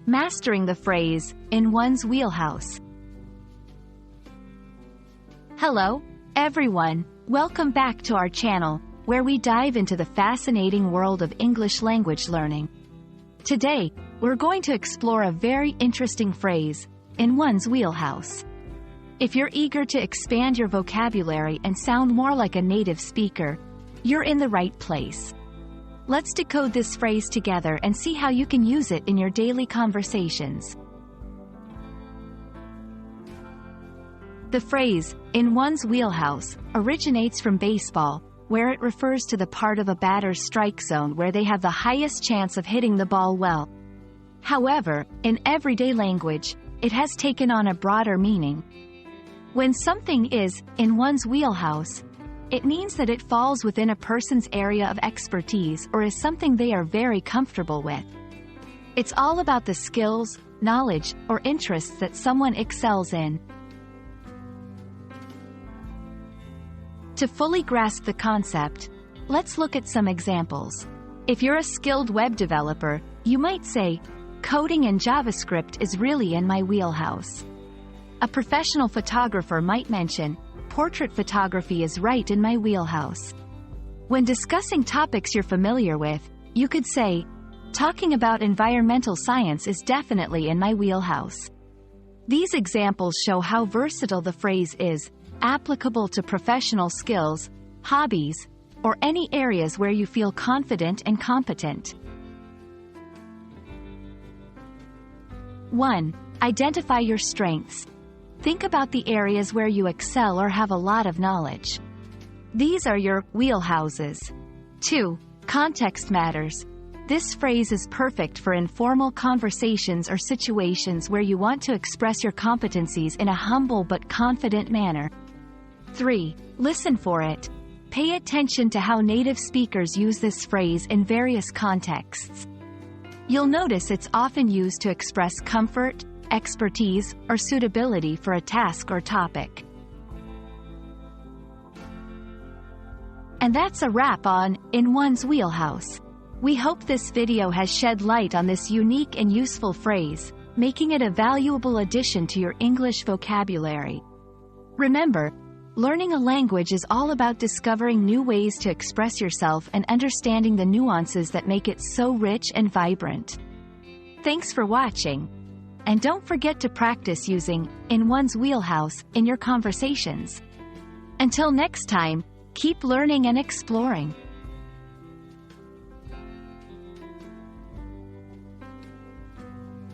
Mastering the phrase, in one's wheelhouse. Hello, everyone. Welcome back to our channel, where we dive into the fascinating world of English language learning. Today, we're going to explore a very interesting phrase, in one's wheelhouse. If you're eager to expand your vocabulary and sound more like a native speaker, you're in the right place. Let's decode this phrase together and see how you can use it in your daily conversations. The phrase, in one's wheelhouse, originates from baseball, where it refers to the part of a batter's strike zone where they have the highest chance of hitting the ball well. However, in everyday language, it has taken on a broader meaning. When something is, in one's wheelhouse, it means that it falls within a person's area of expertise or is something they are very comfortable with. It's all about the skills, knowledge, or interests that someone excels in. To fully grasp the concept, let's look at some examples. If you're a skilled web developer, you might say, "Coding in JavaScript is really in my wheelhouse." A professional photographer might mention, "Portrait photography is right in my wheelhouse." When discussing topics you're familiar with, you could say, "Talking about environmental science is definitely in my wheelhouse." These examples show how versatile the phrase is, applicable to professional skills, hobbies, or any areas where you feel confident and competent. 1. Identify your strengths. Think about the areas where you excel or have a lot of knowledge. These are your wheelhouses. 2. Context matters. This phrase is perfect for informal conversations or situations where you want to express your competencies in a humble but confident manner. 3. Listen for it. Pay attention to how native speakers use this phrase in various contexts. You'll notice it's often used to express comfort, expertise, or suitability for a task or topic. And that's a wrap on, in one's wheelhouse. We hope this video has shed light on this unique and useful phrase, making it a valuable addition to your English vocabulary. Remember, learning a language is all about discovering new ways to express yourself and understanding the nuances that make it so rich and vibrant. Thanks for watching. And don't forget to practice using, in one's wheelhouse, in your conversations. Until next time, keep learning and exploring.